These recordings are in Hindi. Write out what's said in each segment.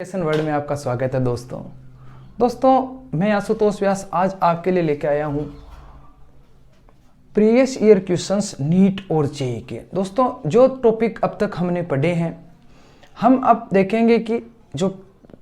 वर्ड में आपका स्वागत है दोस्तों मैं आशुतोष व्यास आज आपके लिए लेके आया हूँ प्रीवियस ईयर क्वेश्चंस नीट और जेईई के। दोस्तों जो टॉपिक अब तक हमने पढ़े हैं हम अब देखेंगे कि जो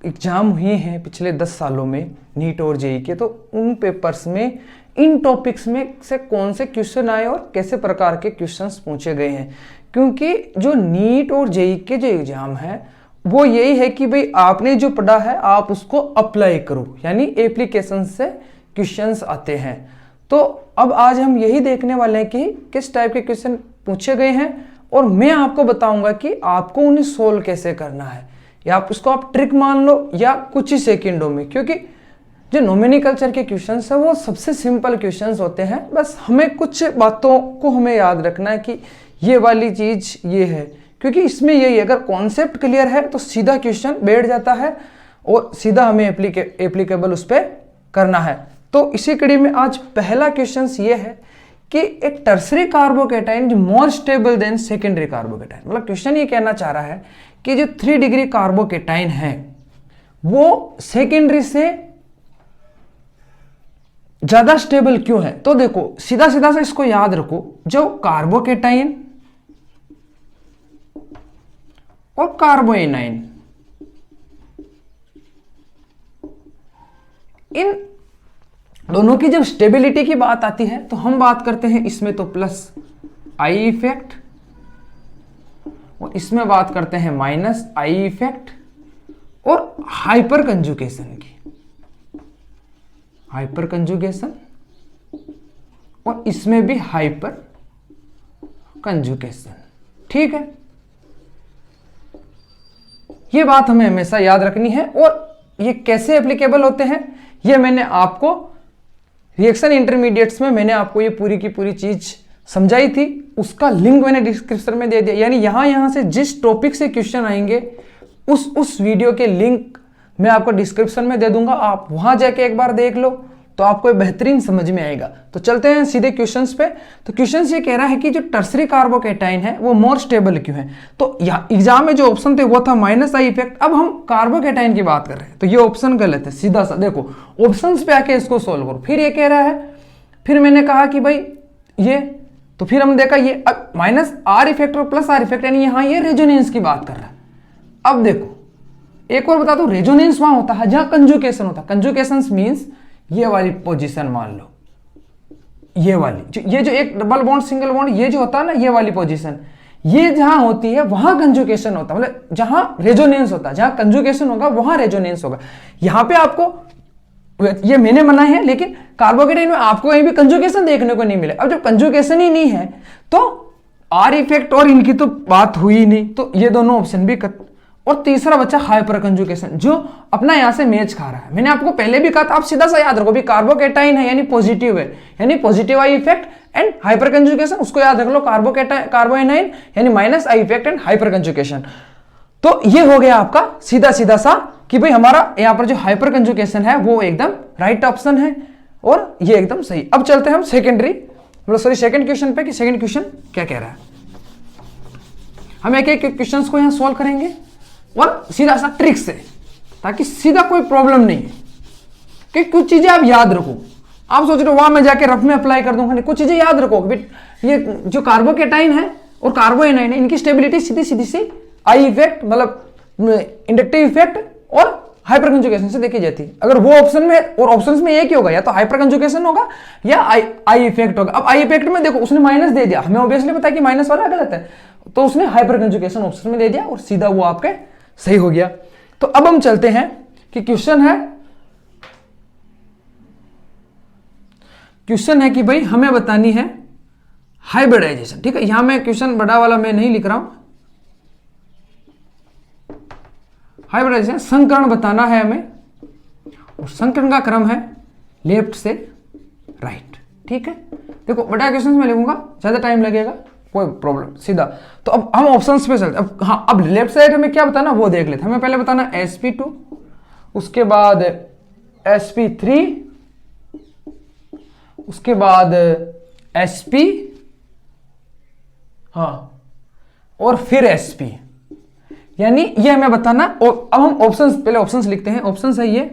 एग्ज़ाम हुए हैं पिछले 10 सालों में नीट और जेईई के, तो उन पेपर्स में इन टॉपिक्स में से कौन से क्वेश्चन आए और कैसे प्रकार के क्वेश्चंस पूछे गए हैं। क्योंकि जो नीट और जेईई के जो एग्ज़ाम है वो यही है कि भाई आपने जो पढ़ा है आप उसको अप्लाई करो, यानी एप्लीकेशन से क्वेश्चंस आते हैं। तो अब आज हम यही देखने वाले हैं कि किस टाइप के क्वेश्चन पूछे गए हैं और मैं आपको बताऊंगा कि आपको उन्हें सोल्व कैसे करना है, या आप उसको आप ट्रिक मान लो या कुछ ही सेकेंडों में। क्योंकि जो नोमेनक्लेचर के क्वेश्चंस है वो सबसे सिंपल क्वेश्चंस होते हैं, बस हमें कुछ बातों को हमें याद रखना है कि ये वाली चीज़ ये है। क्योंकि इसमें यही अगर कॉन्सेप्ट क्लियर है तो सीधा क्वेश्चन बैठ जाता है और सीधा हमें एप्लीकेबल उस पर करना है। तो इसी कड़ी में आज पहला क्वेश्चन ये है कि एक टर्सरी कार्बोकेटाइन जो more stable then secondary carbocation, मतलब क्वेश्चन ये कहना चाह रहा है कि जो 3 डिग्री कार्बोकेटाइन है वो सेकेंडरी से ज्यादा स्टेबल क्यों है। तो देखो सीधा सीधा से इसको याद रखो, जो कार्बोकेटाइन और कार्बोएनाइन इन दोनों की जब स्टेबिलिटी की बात आती है तो हम बात करते हैं इसमें तो प्लस आई इफेक्ट और इसमें बात करते हैं माइनस आई इफेक्ट और हाइपर कंजुगेशन की, हाइपर कंजुगेशन और इसमें भी हाइपर कंजुगेशन। ठीक है, ये बात हमें हमेशा याद रखनी है। और ये कैसे एप्लीकेबल होते हैं ये मैंने आपको रिएक्शन इंटरमीडिएट्स में मैंने आपको ये पूरी की पूरी चीज समझाई थी, उसका लिंक मैंने डिस्क्रिप्शन में दे दिया। यानी यहां से जिस टॉपिक से क्वेश्चन आएंगे उस वीडियो के लिंक मैं आपको डिस्क्रिप्शन में दे दूंगा, आप वहां जाके एक बार देख लो तो आपको बेहतरीन समझ में आएगा। तो चलते हैं सीधे क्वेश्चंस पे। तो क्वेश्चंस ये कह रहा है कि जो टर्सरी कार्बोकेटाइन है वो मोर स्टेबल क्यों है। तो एग्जाम में जो ऑप्शन थे वो था माइनस आई इफेक्ट। अब हम कार्बोकेटाइन की बात कर रहे हैं तो ये ऑप्शन गलत है। सीधा सा देखो ऑप्शंस पे आके इसको सोल्व करो। फिर ये कह रहा है, फिर मैंने कहा कि भाई ये, तो फिर हमने देखा ये अब माइनस आर इफेक्ट और प्लस आर इफेक्ट, यानी यहां ये रेजोनेंस की बात कर रहा है। अब देखो एक और बता दो, रेजोनेंस वहां होता है जहां कंजुगेशन होता है। कंजुगेशन मीन्स ये वाली पोजीशन मान लो, ये वाली ये जो एक डबल बॉन्ड सिंगल बॉन्ड ये जो होता है ना, ये वाली पोजीशन, ये जहां होती है वहां कंजुगेशन होता है। मतलब जहां रेजोनेंस होता है, जहां कंजुगेशन होगा वहां रेजोनेंस होगा। यहां पे आपको ये मैंने मना है, लेकिन कार्बोकेटाइन में आपको कहीं भी कंजुगेशन देखने को नहीं मिले। अब जब कंजुगेशन ही नहीं है तो आर इफेक्ट और इनकी तो बात हुई ही नहीं, तो ये दोनों ऑप्शन भी और तीसरा बच्चा हाइपर कंजुगेशन जो अपना यहां से मैच खा रहा है। मैंने आपको पहले भी कहा था, आप सीधा सा याद रखो भी कार्बोकेटाइन है यानी पॉजिटिव है, यानी positive I effect and hyper conjugation, उसको याद रख लो। कार्बोएनाइन यानी minus I effect and hyper conjugation. तो ये हो गया आपका सीधा सीधा सा कि भाई हमारा यहां पर जो हाइपर कंजुगेशन है वो एकदम राइट ऑप्शन है और ये एकदम सही। अब चलते हैं हम सेकंड क्वेश्चन पे कि सेकंड क्वेश्चन क्या कह रहा है। हम एक एक क्वेश्चन को यहां सोल्व करेंगे और सीधा सा ट्रिक से, ताकि सीधा कोई प्रॉब्लम नहीं है। कि कुछ चीजें आप याद रखो। आप सोच रहे हो वहां मैं जाके रफ में अप्लाई कर दूंगा, नहीं, कुछ चीजें याद रखो। ये जो कार्बोकेटाइन है और कार्बोएनाइन है इनकी स्टेबिलिटी सीधी सीधी सी आई इफेक्ट मतलब इंडक्टिव इफेक्ट और हाइपर कंजुगेशन से देखी जाती है। अगर वो ऑप्शन में और ऑप्शंस में एक ही होगा, या तो हाइपर कंजुगेशन होगा या आई इफेक्ट होगा। अब आई इफेक्ट में देखो उसने माइनस दे दिया, हमें ऑब्वियसली पता है कि माइनस वाला गलत है, तो उसने हाइपर कंजुगेशन ऑप्शन में दे दिया और सीधा वो आपके सही हो गया। तो अब हम चलते हैं कि क्वेश्चन है कि भाई हमें बतानी है हाइब्रिडाइजेशन। ठीक है, यहां मैं क्वेश्चन बड़ा वाला मैं नहीं लिख रहा हूं। हाइब्रिडाइजेशन संकरण बताना है हमें और संकरण का क्रम है लेफ्ट से राइट। ठीक है, देखो बड़ा क्वेश्चन में लिखूंगा, ज्यादा टाइम लगेगा, कोई प्रॉब्लम सीधा। तो अब हम ऑप्शंस पे चलते। अब हाँ, अब लेफ्ट साइड हमें क्या बताना वो देख लेते। हमें पहले बताना sp2, उसके बाद sp3, उसके बाद sp, हाँ, और फिर sp। यानी ये हमें बताना। अब हम ऑप्शंस, पहले ऑप्शंस लिखते हैं। ऑप्शंस है ये,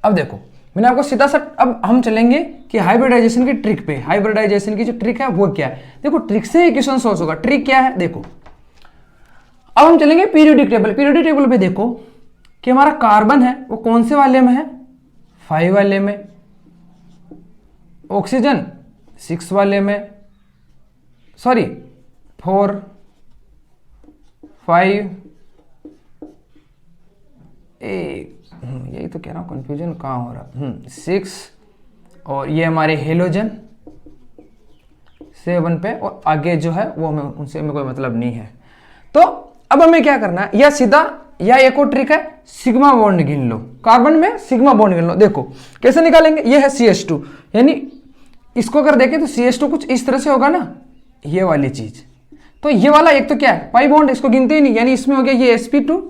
अब देखो मैंने आपको सीधा सा, अब हम चलेंगे कि हाइब्रिडाइजेशन की ट्रिक पे। हाइब्रिडाइजेशन की जो ट्रिक है वो क्या है, देखो ट्रिक से ही क्वेश्चन सोल्व होगा। ट्रिक क्या है देखो, अब हम चलेंगे पीरियोडिक टेबल। पीरियोडिक टेबल पे देखो कि हमारा कार्बन है वो कौन से वाले में है, 5 वाले में, ऑक्सीजन 6 वाले में, सॉरी 4 5 यही तो कह रहा हूँ, कंफ्यूजन कहाँ हो रहा, 6, और ये हमारे हेलोजन 7 पे, और आगे जो है वो हमें उनसे हमें कोई मतलब नहीं है। तो अब हमें क्या करना है, या सीधा या एक और ट्रिक है, सिग्मा बॉन्ड गिन लो। कार्बन में सिग्मा बॉन्ड गिन लो। देखो कैसे निकालेंगे, ये है CH2, यानी इसको अगर देखें तो CH2 कुछ इस तरह से होगा ना, ये वाली चीज। तो ये वाला एक तो क्या है, पाई बॉन्ड, इसको गिनते ही नहीं, यानी इसमें हो गया ये sp2।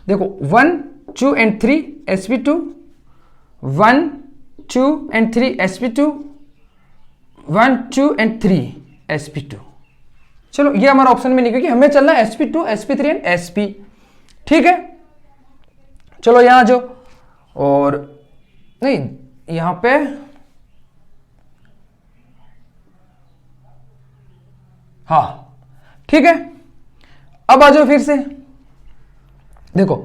देखो 1 2 and 3 sp2, 1 2 and 3 sp2, 1 2 and 3 sp2। चलो ये हमारा ऑप्शन में नहीं, क्योंकि हमें चलना है sp2 sp3 एंड sp। ठीक है, चलो यहां जो, और नहीं यहां पे हाँ ठीक है। अब आ जाओ फिर से, देखो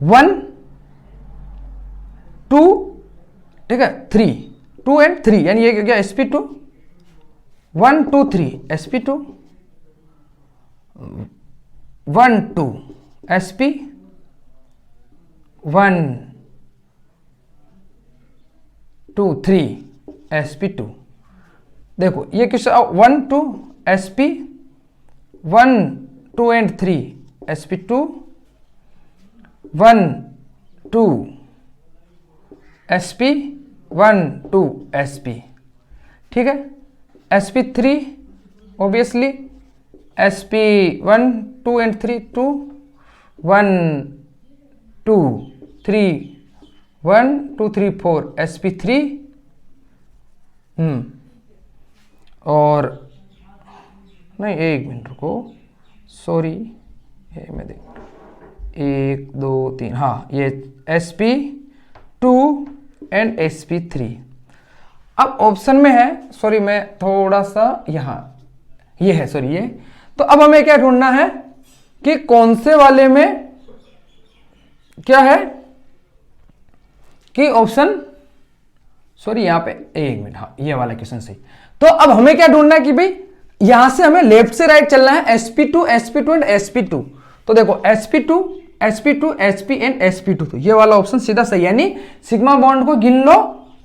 1 2 ठीक है 3, 2 and 3, यानी ये क्या sp2, 1 2 3 sp2, 1 2 sp, 1 2 3 sp2। देखो ये किस 1 2 sp, 1 2 and 3 sp2, 1 2 sp, 1 2 sp। ठीक है, sp3 obviously, sp 1 2 and 3 2, 1 2 3 1 2 3 4 sp3। और नहीं, एक मिनट रुको, सॉरी, ये मैं देख 1 2 3, हाँ ये sp2 एंड sp3। अब ऑप्शन में है, सॉरी मैं थोड़ा सा यहाँ, ये है सॉरी ये। तो अब हमें क्या ढूंढना है कि कौन से वाले में क्या है कि ऑप्शन, सॉरी यहाँ पे एक मिनट, हाँ ये वाला क्वेश्चन सही। तो अब हमें क्या ढूंढना है कि भाई यहां से हमें लेफ्ट से राइट चलना है, sp2 sp2 एंड sp2। तो देखो sp2 sp2 sp and sp2, तो ये वाला ऑप्शन सीधा सही, यानी सिग्मा बॉन्ड को गिन लो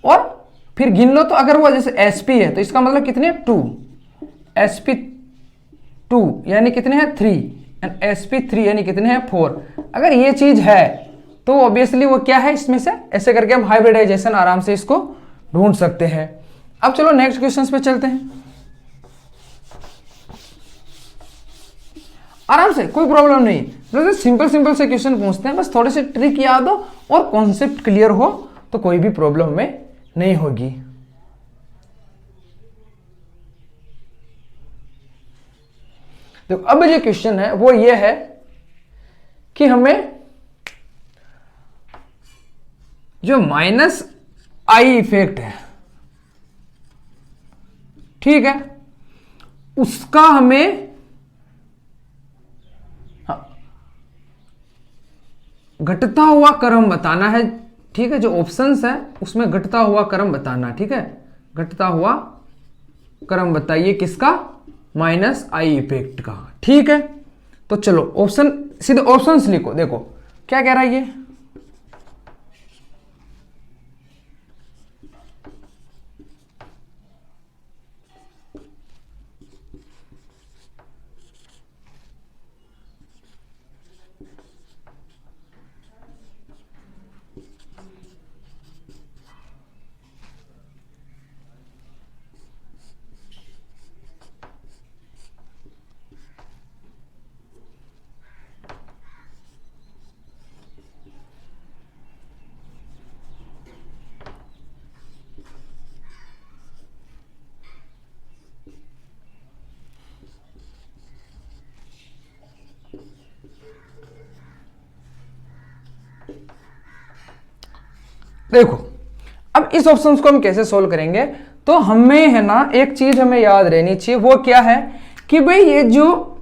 और फिर गिन लो। तो अगर वो जैसे sp है तो इसका मतलब कितने 2, sp2 यानी कितने हैं 3, एंड sp3 यानी कितने हैं 4। अगर ये चीज है तो ऑब्वियसली वो क्या है इसमें से, ऐसे करके हम हाइब्रिडाइजेशन आराम से इसको ढूंढ सकते हैं। अब चलो नेक्स्ट क्वेश्चन पे चलते हैं, आराम से, कोई प्रॉब्लम नहीं। तो सिंपल सिंपल से क्वेश्चन पूछते हैं, बस थोड़े से ट्रिक याद हो और कॉन्सेप्ट क्लियर हो तो कोई भी प्रॉब्लम में नहीं होगी। देखो अब जो क्वेश्चन है वो ये है कि हमें जो -I इफेक्ट है, ठीक है, उसका हमें घटता हुआ क्रम बताना है। ठीक है, जो ऑप्शंस है उसमें घटता हुआ क्रम बताना, ठीक है, घटता हुआ क्रम बताइए किसका, -I इफेक्ट का। ठीक है, तो चलो ऑप्शन, सीधे ऑप्शंस लिखो। देखो क्या कह रहा है ये, देखो अब इस ऑप्शन को हम कैसे सोल्व करेंगे, तो हमें है ना एक चीज हमें याद रहनी चाहिए, वो क्या है कि भाई ये जो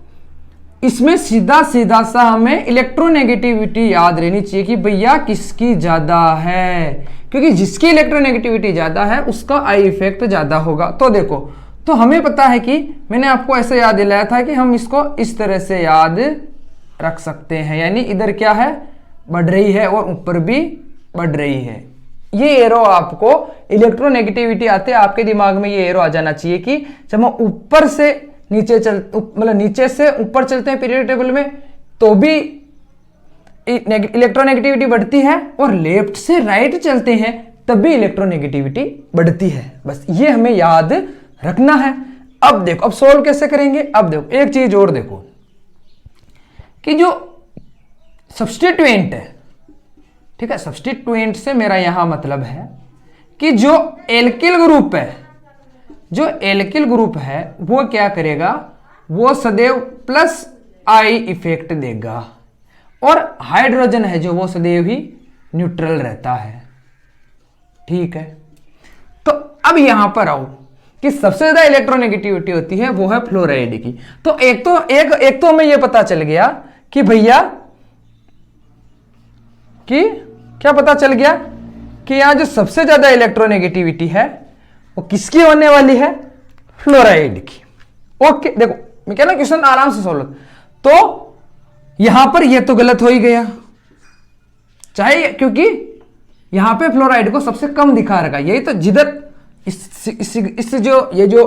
इसमें सीधा सीधा सा हमें इलेक्ट्रोनेगेटिविटी याद रहनी चाहिए कि भैया किसकी ज्यादा है, क्योंकि जिसकी इलेक्ट्रोनेगेटिविटी ज्यादा है उसका आई इफेक्ट ज्यादा होगा। तो देखो, तो हमें पता है कि मैंने आपको ऐसे याद दिलाया था कि हम इसको इस तरह से याद रख सकते हैं, यानी इधर क्या है, बढ़ रही है और ऊपर भी बढ़ रही है। ये एरो आपको इलेक्ट्रोनेगेटिविटी आते आपके दिमाग में ये एरो आ जाना चाहिए कि जब हम ऊपर से नीचे मतलब नीचे से ऊपर चलते हैं पीरियोडिक टेबल में तो भी इलेक्ट्रोनेगेटिविटी बढ़ती है, और लेफ्ट से राइट चलते हैं तब भी इलेक्ट्रोनेगेटिविटी बढ़ती है। बस ये हमें याद रखना है। अब देखो, अब सोल्व कैसे करेंगे। अब देखो एक चीज और देखो कि जो सब्स्टिट्यूएंट है, ठीक है, सब्स्टिट्यूएंट से मेरा यहां मतलब है कि जो एल्किल ग्रुप है, जो एल्किल ग्रुप है वो क्या करेगा, वो सदैव प्लस आई इफेक्ट देगा, और हाइड्रोजन है जो वो सदैव ही न्यूट्रल रहता है। ठीक है, तो अब यहां पर आओ कि सबसे ज्यादा इलेक्ट्रोनेगेटिविटी होती है वो है फ्लोराइड की। तो एक तो हमें ये पता चल गया कि भैया कि क्या पता चल गया कि यहां जो सबसे ज्यादा इलेक्ट्रोनेगेटिविटी है वो किसकी होने वाली है, फ्लोराइड की। ओके, देखो मैं कह रहा क्वेश्चन आराम से सोल्व। तो यहां पर ये तो गलत हो ही गया, चाहे क्योंकि यहां पे फ्लोराइड को सबसे कम दिखा रखा, यही तो जिधर इस जो ये जो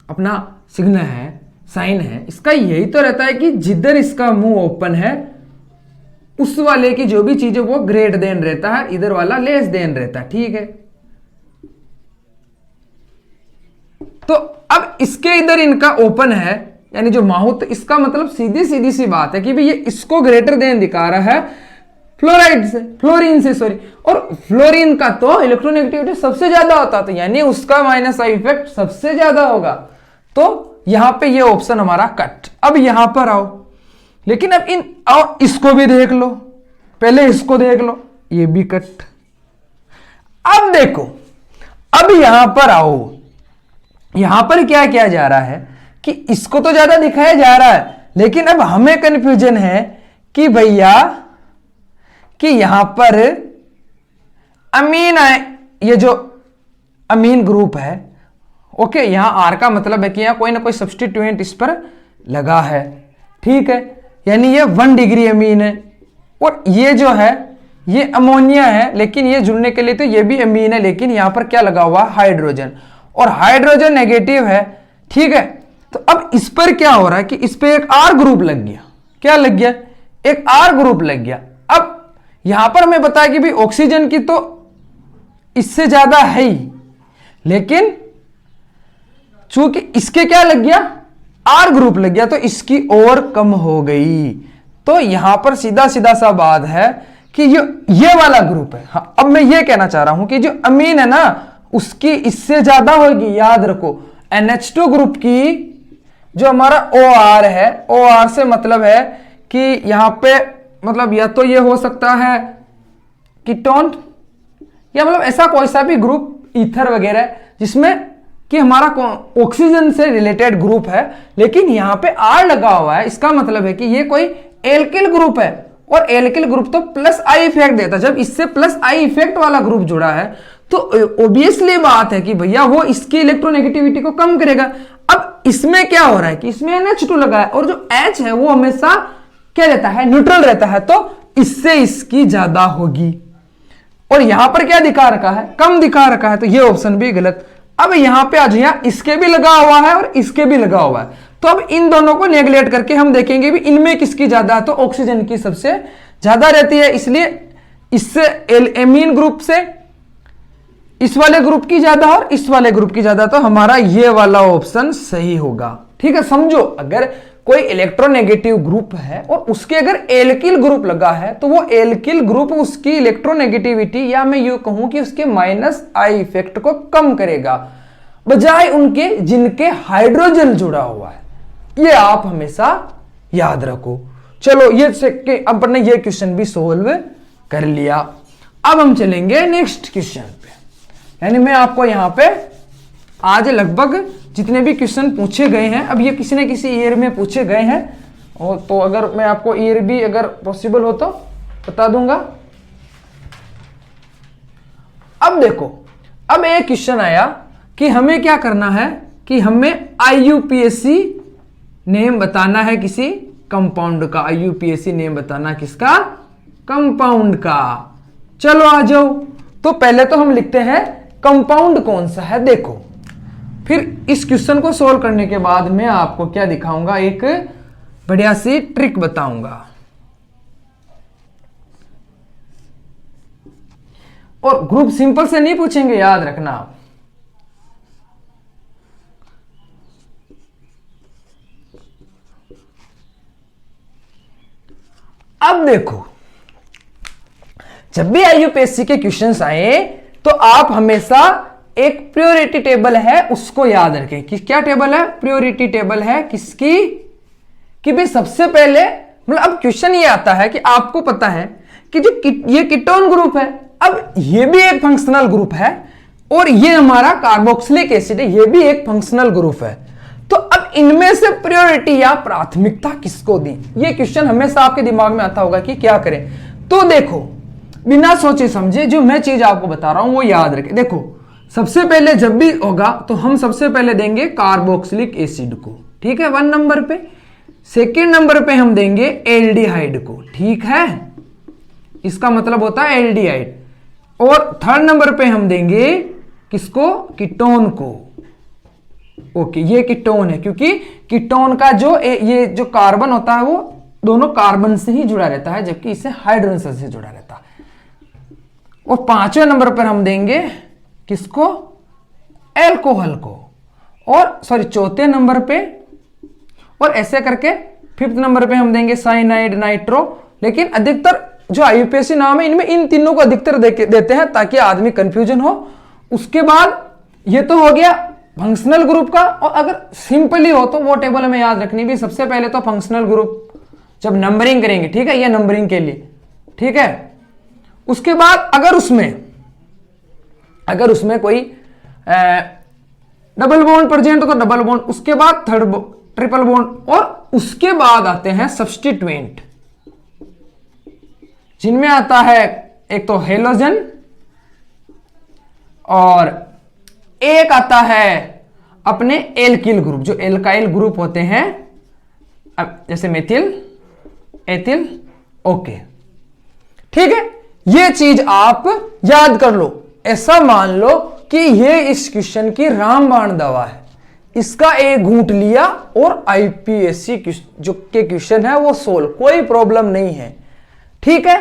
अपना सिग्नल है, साइन है, इसका यही तो रहता है कि जिधर इसका मुंह ओपन है उस वाले की जो भी चीज है वो ग्रेटर देन रहता है, इधर वाला लेस देन रहता है। ठीक है, तो अब इसके इधर इनका ओपन है, यानी जो माउथ, इसका मतलब सीधी सी बात है कि भाई ये इसको ग्रेटर देन दिखा रहा है फ्लोराइड से, फ्लोरीन से सॉरी, और फ्लोरीन का तो इलेक्ट्रोनेगेटिविटी सबसे ज्यादा होता, तो यानी उसका माइनस आई इफेक्ट सबसे ज्यादा होगा। तो यहां पे ये ऑप्शन हमारा कट। अब यहां पर आओ, लेकिन अब आओ इसको भी देख लो, पहले इसको देख लो, ये भी कट। अब देखो, अब यहां पर आओ, यहां पर क्या किया जा रहा है कि इसको तो ज्यादा दिखाया जा रहा है, लेकिन अब हमें कंफ्यूजन है कि भैया कि यहां पर अमीन है, ये जो अमीन ग्रुप है, ओके, यहां आर का मतलब है कि यहां कोई ना कोई सब्स्टिट्यूएंट इस पर लगा है। ठीक है, यानी ये 1 डिग्री अमीन है, और ये जो है ये अमोनिया है, लेकिन ये जुड़ने के लिए तो ये भी अमीन है, लेकिन यहां पर क्या लगा हुआ, हाइड्रोजन, और हाइड्रोजन नेगेटिव है। ठीक है, तो अब इस पर क्या हो रहा है कि इस पर एक आर ग्रुप लग गया। क्या लग गया, एक आर ग्रुप लग गया। अब यहां पर हमें बताया कि भाई ऑक्सीजन की तो इससे ज्यादा है ही, लेकिन चूंकि इसके क्या लग गया, आर ग्रुप लग गया, तो इसकी और कम हो गई। तो यहां पर सीधा सीधा सा बात है कि ये वाला ग्रुप है। हाँ, अब मैं ये कहना चाह रहा हूं कि जो अमीन है ना उसकी इससे ज्यादा होगी। याद रखो, NH2 ग्रुप की जो हमारा OR है, OR से मतलब है कि यहां पे मतलब या तो ये हो सकता है कीटोन, या मतलब ऐसा कोई सा भी ग्रुप ईथर वगैरह जिसमें कि हमारा ऑक्सीजन से रिलेटेड ग्रुप है, लेकिन यहां पे R लगा हुआ है, इसका मतलब है कि ये कोई एल्किल ग्रुप है, और एल्किल ग्रुप तो प्लस आई इफेक्ट देता है। जब इससे प्लस आई इफेक्ट वाला ग्रुप जुड़ा है तो ऑब्वियसली बात है कि भैया वो इसकी इलेक्ट्रोनेगेटिविटी को कम करेगा। अब इसमें क्या हो रहा है कि इसमें NH2 लगा है, और जो H है वो हमेशा क्या रहता है, न्यूट्रल रहता है, तो इससे इसकी ज्यादा होगी। और यहां पर क्या दिखा रखा है, कम दिखा रखा है, तो ये ऑप्शन भी गलत। अब यहां पे आज यहां इसके भी लगा हुआ है और इसके भी लगा हुआ है, तो अब इन दोनों को नेगलेक्ट करके हम देखेंगे भी इनमें किसकी ज्यादा है, तो ऑक्सीजन की सबसे ज्यादा रहती है, इसलिए इससे एमीन ग्रुप से इस वाले ग्रुप की ज्यादा और इस वाले ग्रुप की ज्यादा, तो हमारा ये वाला ऑप्शन सही होगा। ठीक है, समझो, अगर कोई इलेक्ट्रोनेगेटिव ग्रुप है और उसके अगर एल्किल ग्रुप लगा है तो वो एल्किल ग्रुप उसकी इलेक्ट्रोनेगेटिविटी, या मैं यूं कहूं कि उसके माइनस आई इफेक्ट को कम करेगा, बजाय उनके जिनके हाइड्रोजन जुड़ा हुआ है। ये आप हमेशा याद रखो। चलो, ये अपन ने ये क्वेश्चन भी सोल्व कर लिया। अब हम चलेंगे नेक्स्ट क्वेश्चन पे। यानी मैं आपको यहां पे आज लगभग जितने भी क्वेश्चन पूछे गए हैं, अब ये किसी न किसी ईयर में पूछे गए हैं, और तो अगर मैं आपको ईयर भी अगर पॉसिबल हो तो बता दूंगा। अब देखो, अब एक क्वेश्चन आया कि हमें क्या करना है कि हमें IUPAC नेम बताना है किसी कंपाउंड का। IUPAC नेम बताना किसका? कंपाउंड का। चलो आ जाओ। तो पहले तो हम लिखते हैं कंपाउंड कौन सा है। देखो, फिर इस क्वेश्चन को सोल्व करने के बाद मैं आपको क्या दिखाऊंगा, एक बढ़िया सी ट्रिक बताऊंगा। और ग्रुप सिंपल से नहीं पूछेंगे, याद रखना आप। अब देखो, जब भी IUPAC के क्वेश्चंस आए तो आप हमेशा एक प्रायोरिटी टेबल है उसको याद रखें। कि क्या टेबल है? प्रायोरिटी टेबल है किसकी? कि भाई सबसे पहले, मतलब अब क्वेश्चन ये आता है कि आपको पता है कि जो ये कीटोन ग्रुप है, अब ये भी एक फंक्शनल ग्रुप है, और ये हमारा कार्बोक्सिलिक एसिड है, ये भी एक फंक्शनल ग्रुप है। तो अब इनमें से प्रायोरिटी या प्राथमिकता किसको दी? ये क्वेश्चन हमेशा आपके दिमाग में आता होगा कि क्या करें। तो देखो, बिना सोचे समझे जो मैं चीज आपको बता रहा हूं वो याद रखें। देखो, सबसे पहले जब भी होगा तो हम सबसे पहले देंगे कार्बोक्सिलिक एसिड को, ठीक है, 1 नंबर पे। सेकेंड नंबर पे हम देंगे एल्डिहाइड को, ठीक है, इसका मतलब होता है एल्डिहाइड। और थर्ड नंबर पे हम देंगे किसको? कीटोन को। ओके, ये कीटोन है, क्योंकि कीटोन का जो ये जो कार्बन होता है वो दोनों कार्बन से ही जुड़ा रहता है, जबकि इससे हाइड्रोजन से जुड़ा रहता है। और पांचवें नंबर पर हम देंगे किसको? एल्कोहल को। और सॉरी, चौथे नंबर पे, और ऐसे करके फिफ्थ नंबर पे हम देंगे साइनाइड, नाइट्रो। लेकिन अधिकतर जो IUPAC नाम है इनमें इन तीनों को अधिकतर देते हैं ताकि आदमी कंफ्यूजन हो। उसके बाद ये तो हो गया फंक्शनल ग्रुप का। और अगर सिंपली हो तो वो टेबल हमें याद रखनी भी। सबसे पहले तो फंक्शनल ग्रुप जब नंबरिंग करेंगे, ठीक है, ये नंबरिंग के लिए, ठीक है। उसके बाद अगर उसमें कोई डबल बॉन्ड प्रेजेंट हो तो डबल बॉन्ड, उसके बाद थर्ड ट्रिपल बॉन्ड, और उसके बाद आते हैं सब्स्टिट्यूएंट, जिनमें आता है एक तो हेलोजन, और एक आता है अपने एल्किल ग्रुप, जो एल्काइल ग्रुप होते हैं, अब जैसे मेथिल, एथिल। ओके, ठीक है, ये चीज आप याद कर लो। ऐसा मान लो कि ये इस क्वेश्चन की रामबाण दवा है, इसका एक घूंट लिया और IUPAC जो के क्वेश्चन है वो सोल्व, कोई प्रॉब्लम नहीं है, ठीक है।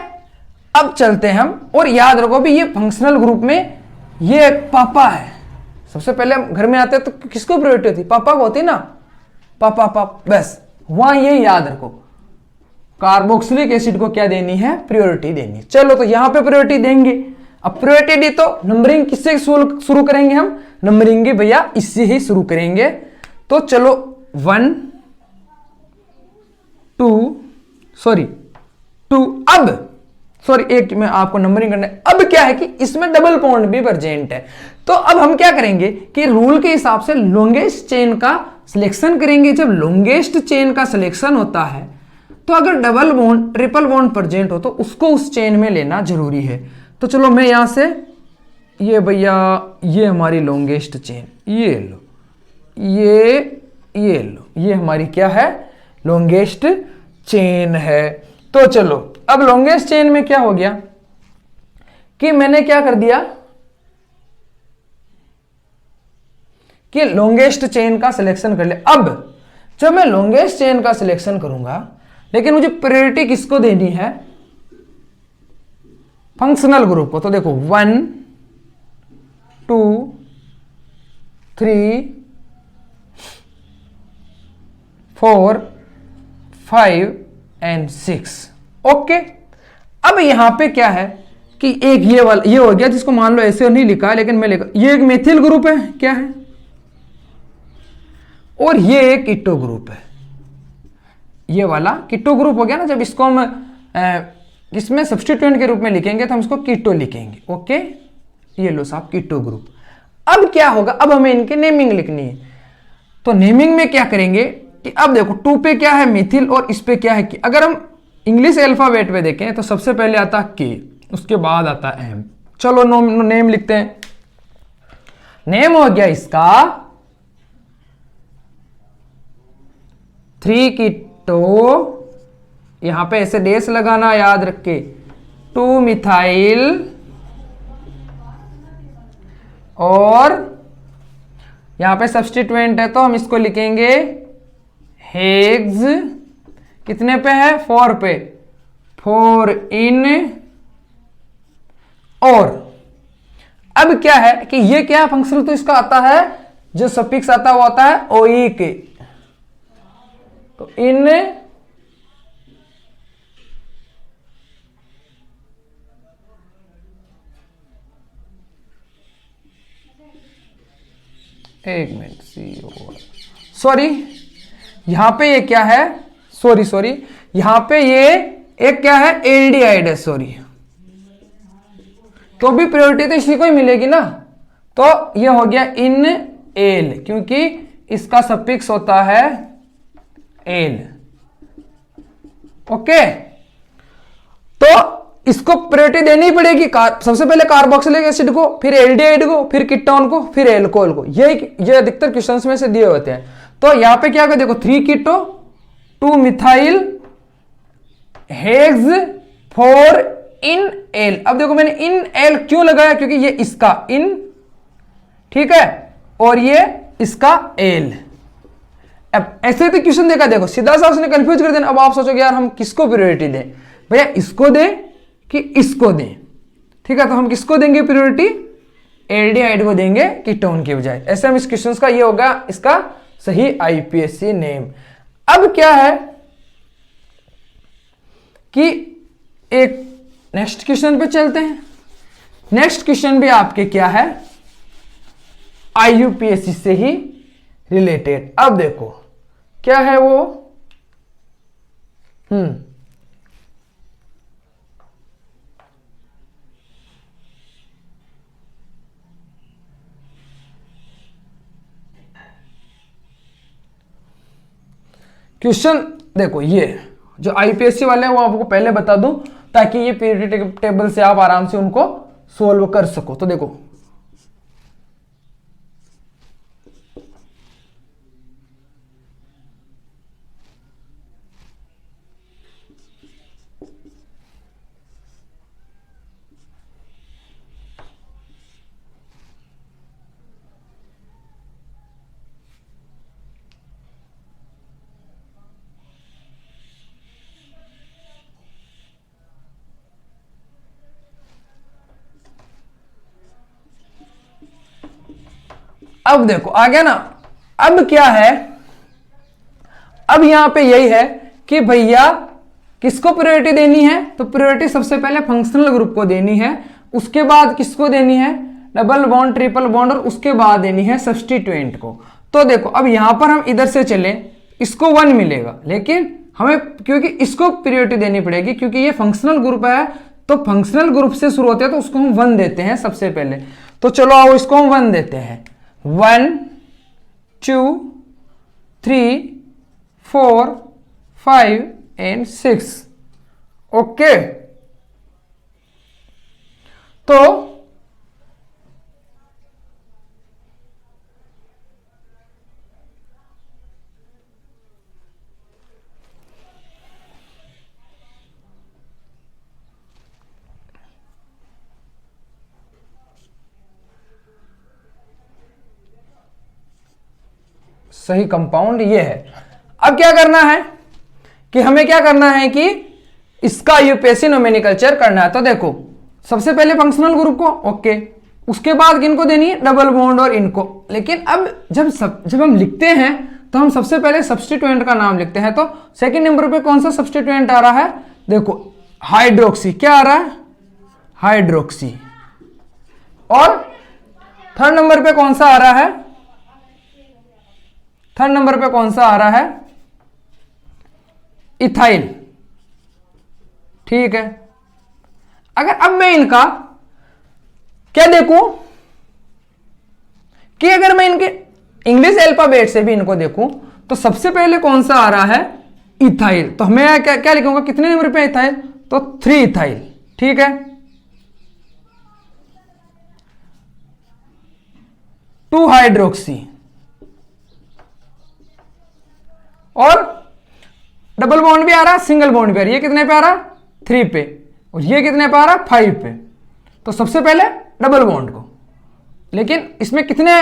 अब चलते हैं हम, और याद रखो भी ये फंक्शनल ग्रुप में ये पापा है। सबसे पहले हम घर में आते हैं तो किसको प्रायोरिटी होती? पापा को होती ना, पापा पापा, बस वहां ये याद रखो। कार्बोक्सिलिक एसिड को क्या देनी है? प्रायोरिटी देनी। चलो, तो यहां पे प्रायोरिटी देंगे। अब प्रायोरिटी दी तो नंबरिंग किससे शुरू करेंगे? हम नंबरिंग भैया इससे ही शुरू करेंगे। तो चलो 1 2 अब सॉरी, एक में आपको नंबरिंग करना है। अब क्या है कि इसमें डबल बॉन्ड भी प्रेजेंट है, तो अब हम क्या करेंगे कि रूल के हिसाब से लॉन्गेस्ट चेन का सिलेक्शन करेंगे। जब लॉन्गेस्ट चेन का सिलेक्शन होता है तो अगर double bond, triple bond present हो तो उसको उस चेन में लेना जरूरी है। तो चलो मैं यहां से ये भैया, ये हमारी लॉन्गेस्ट चेन, ये लो, ये लो, ये हमारी क्या है? लॉन्गेस्ट चेन है। तो चलो, अब लॉन्गेस्ट चेन में क्या हो गया कि मैंने क्या कर दिया कि लॉन्गेस्ट चेन का सिलेक्शन कर लिया। अब जब मैं लॉन्गेस्ट चेन का सिलेक्शन करूंगा, लेकिन मुझे प्रायोरिटी किसको देनी है? फंक्शनल ग्रुप को। तो देखो 1 2 3 4 5 एंड 6। ओके, अब यहां पे क्या है कि एक ये वाला ये हो गया, जिसको मान लो ऐसे नहीं लिखा लेकिन मैं लिखा, ये एक मेथिल ग्रुप है, क्या है, और ये एक कीटो ग्रुप है। ये वाला कीटो ग्रुप हो गया ना। जब इसको हम जिसमें सब्स्टिट्यूएंट के रूप में लिखेंगे तो हम इसको कीटो लिखेंगे। ओके, ये लो साहब कीटो ग्रुप। अब क्या होगा, अब हमें इनके नेमिंग लिखनी है। तो नेमिंग में क्या करेंगे कि अब देखो 2 पे क्या है मिथिल और इस पे क्या है कि अगर हम इंग्लिश अल्फाबेट में देखें तो सबसे पहले आता के, उसके बाद आता एम। चलो नेम लिखते हैं। नेम हो गया इसका 3 कीटो, यहां पे ऐसे डेस लगाना याद रख के, 2 मिथाइल और यहां पे सब्स्टिट्यूएंट है तो हम इसको लिखेंगे हेग्स। कितने पे है, 4 पे, 4 इन। और अब क्या है कि ये क्या फंक्शनल तो इसका आता है, जो सफिक्स आता है वो आता है ओई के, तो इन एक मिनट, सॉरी यहां पे ये क्या है, सॉरी यहां पे ये एक क्या है एल्डिहाइड है, सॉरी। तो भी प्रायोरिटी तो इसी को ही मिलेगी ना, तो ये हो गया इन एल, क्योंकि इसका सफिक्स होता है एल। ओके, तो इसको प्रायोरिटी देनी पड़ेगी, सबसे पहले कार्बोक्सिलिक एसिड को, फिर एल्डिहाइड को, फिर कीटोन को, फिर एल्कोहल को। ये अधिकतर क्वेश्चंस में से दिए होते हैं। तो यहां पे क्या कर देखो 3 कीटो, 2 मिथाइल, हेग्स, 4 इन एल। अब देखो मैंने इन एल क्यों लगाया, क्योंकि ये इसका इन, ठीक है, और ये इसका एल। अब ऐसे तो क्वेश्चन देखा, देखो सीधा सा उसने कंफ्यूज कर देना। अब आप सोचोगे यार हम किसको प्रायोरिटी दें, भैया इसको दें कि इसको दें, ठीक है। तो हम किसको देंगे प्रायोरिटी, एल्डिहाइड को देंगे कीटोन के बजाय। ऐसे हम इस क्वेश्चन का ये होगा इसका सही आईपीएससी नेम। अब क्या है कि एक नेक्स्ट क्वेश्चन पे चलते हैं। नेक्स्ट क्वेश्चन भी आपके क्या है, आईयूपीएससी से ही रिलेटेड। अब देखो क्या है वो, क्वेश्चन देखो, ये जो आईपीएससी वाले हैं वो आपको पहले बता दूं ताकि ये पीरियोडिक टेबल से आप आराम से उनको सोल्व कर सको। तो देखो अब देखो आ गया ना। अब क्या है, अब यहां पे यही है कि भैया किसको प्रायोरिटी देनी है, तो प्रायोरिटी सबसे पहले फंक्शनल ग्रुप को देनी है, उसके बाद किसको देनी है, डबल बॉन्ड, ट्रिपल बॉन्ड, और उसके बाद देनी है सब्स्टिट्यूएंट को। तो देखो अब यहां पर हम इधर से चले, इसको 1 मिलेगा, लेकिन हमें क्योंकि इसको प्रायोरिटी देनी पड़ेगी क्योंकि ये फंक्शनल ग्रुप है, तो फंक्शनल ग्रुप से शुरू होते हैं तो उसको हम 1 देते हैं सबसे पहले। तो चलो आओ इसको हम 1 देते हैं, 1 2 3 4 5 एंड 6। ओके, तो सही कंपाउंड ये है। अब क्या करना है कि हमें क्या करना है कि इसका यूपीएससी नोमेनक्लेचर करना है। तो देखो सबसे पहले फंक्शनल ग्रुप को, ओके, उसके बाद किनको देनी है, डबल बॉन्ड और इनको। लेकिन अब जब हम लिखते हैं तो हम सबसे पहले सब्स्टिट्यूएंट का नाम लिखते हैं। तो सेकंड नंबर पे कौन सा सब्स्टिट्यूएंट आ रहा है, देखो हाइड्रोक्सी। क्या आ रहा है, हाइड्रोक्सी। और थर्ड नंबर पे कौन सा आ रहा है, थर्ड नंबर पे कौन सा आ रहा है, इथाइल। ठीक है, अगर अब मैं इनका क्या देखूं कि अगर मैं इनके इंग्लिश अल्फाबेट से भी इनको देखूं तो सबसे पहले कौन सा आ रहा है, इथाइल। तो मैं क्या क्या लिखूंगा, कितने नंबर पे इथाइल, तो 3 इथाइल, ठीक है। 2 हाइड्रोक्सी, और डबल बॉन्ड भी आ रहा, सिंगल बॉन्ड भी आ रहा। ये कितने पे आ रहा, 3 पे, और ये कितने पे आ रहा, 5 पे। तो सबसे पहले डबल बॉन्ड को, लेकिन इसमें कितने